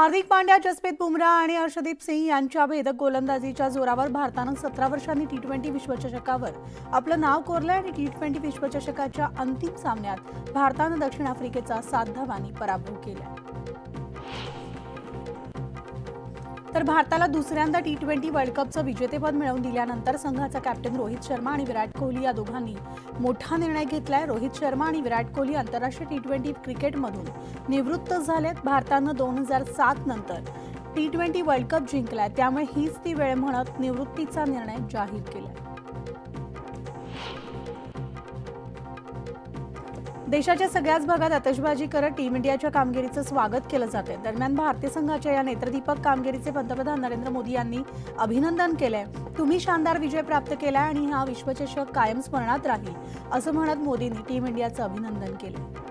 हार्दिक पांड्या, जसप्रीत बुमराह आणि अर्शदीप सिंग यांच्या भेदक गोलंदाजीच्या जोरावर भारतानं 17 वर्षांनी टी20 विश्वचषकावर आपलं नाव कोरलं आणि टी20 विश्वचषकाच्या अंतिम सामन्यात भारतानं दक्षिण आफ्रिकेचा 7 धावांनी पराभव केला। तर भारताला दुसऱ्यांदा टी20 वर्ल्ड कपचं विजेतेपद मिळवून दिल्यानंतर संघाचा कॅप्टन रोहित शर्मा आणि विराट कोहली या दोघांनी मोठा निर्णय घेतलाय। रोहित शर्मा आणि विराट कोहली आंतरराष्ट्रीय टी20 क्रिकेटमधून निवृत्त झालेत। भारतानं 2007 नंतर टी20 वर्ल्ड कप जिंकलाय, त्यामुळे हीच ती वेळ म्हणत निवृत्तीचा निर्णय जाहीर केलाय। देशाच्या सगळ्याच भागात आतषबाजी करत टीम इंडियाच्या कामगिरीचं स्वागत केलं जाते। दरम्यान भारतीय संघाच्या या नेत्रदीपक कामगिरीचे पंतप्रधान नरेंद्र मोदी यांनी अभिनंदन केलंय। तुम्ही शानदार विजय प्राप्त केलाय आणि हा विश्वचषक कायम स्मरणात राहील, असं म्हणत मोदींनी टीम इंडियाचं अभिनंदन केलं।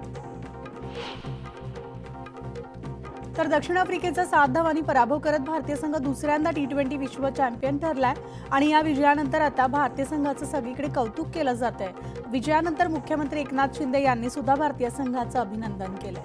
तर दक्षिण आफ्रिकेचा 7 धावांनी पराभव करत भारतीय संघ दुसऱ्यांदा टी20 विश्व चॅम्पियन ठरलाय आणि या विजयानंतर आता भारतीय संघाचं सगळीकडे कौतुक केलं जातंय। विजयानंतर मुख्यमंत्री एकनाथ शिंदे यांनी सुद्धा भारतीय संघाचं अभिनंदन केलंय।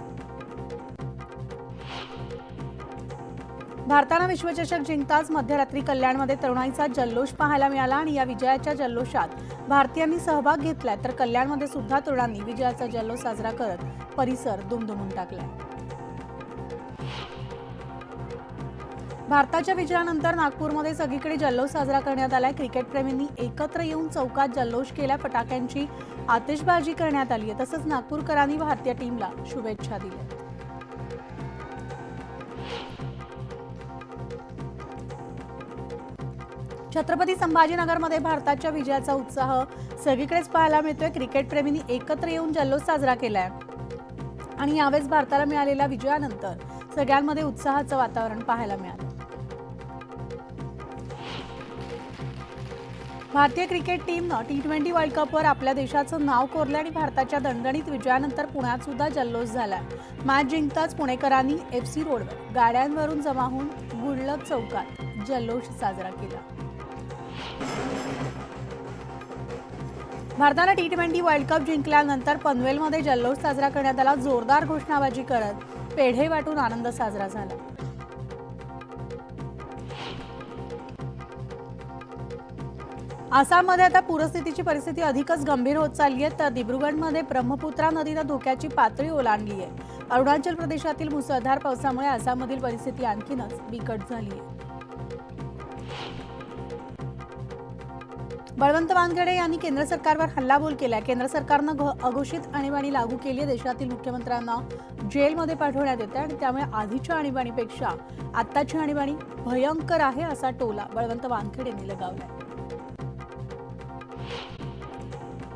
भारतानं विश्वचषक जिंकताच मध्यरात्री कल्याणमध्ये तरुणाईचा जल्लोष पाहायला मिळाला आणि या विजयाच्या जल्लोषात भारतीयांनी सहभाग घेतलाय। तर कल्याणमध्ये सुद्धा तरुणांनी विजयाचा जल्लोष साजरा करत परिसर दुमदुमून टाकलाय। भारताच्या विजयानंतर नागपूरमध्ये सगळीकडे जल्लोष साजरा करण्यात आलाय। क्रिकेटप्रेमींनी एकत्र येऊन चौकात जल्लोष केला, फटाक्यांची आतिषबाजी करण्यात आली आहे। तसंच नागपूरकरांनी भारतीय टीमला शुभेच्छा दिल्या। छत्रपती संभाजीनगरमध्ये भारताच्या विजयाचा उत्साह सगळीकडेच पाहायला मिळतोय। क्रिकेटप्रेमींनी एकत्र येऊन जल्लोष साजरा केलाय आणि यावेळेस भारताला मिळालेल्या विजयानंतर सगळ्यांमध्ये उत्साहाचं वातावरण पाहायला मिळालं। भारतीय क्रिकेट टीमनं टी20 वर्ल्ड कपवर आपल्या देशाचं नाव कोरलं आणि भारताच्या दणदणीत विजयानंतर पुण्यात सुद्धा जल्लोष झाला। मॅच जिंकताच पुणेकरांनी एफसी रोडवर गाड्यांवरून जमा होऊन गुडलक चौकात जल्लोष साजरा केला। भारतानं टी20 वर्ल्ड कप जिंकल्यानंतर पनवेलमध्ये जल्लोष साजरा करण्यात आला। जोरदार घोषणाबाजी करत पेढे वाटून आनंद साजरा झाला। आसाममध्ये आता पूरस्थितीची परिस्थिती अधिकच गंभीर होत चालली आहे। तर दिब्रुगडमध्ये ब्रह्मपुत्रा नदीनं धोक्याची पातळी ओलांडली आहे। अरुणाचल प्रदेशातील मुसळधार पावसामुळे आसाममधील परिस्थिती आणखीनच बिकट झाली आहे। बळवंत वानखेडे यांनी केंद्र सरकारवर हल्लाबोल केलाय। केंद्र सरकारनं अघोषित आणीबाणी लागू केली आहे। देशातील मुख्यमंत्र्यांना जेलमध्ये पाठवण्यात येते आणि त्यामुळे आधीच्या आणीबाणीपेक्षा आत्ताची आणीबाणी भयंकर आहे, असा टोला बळवंत वानखेडेंनी लगावलाय।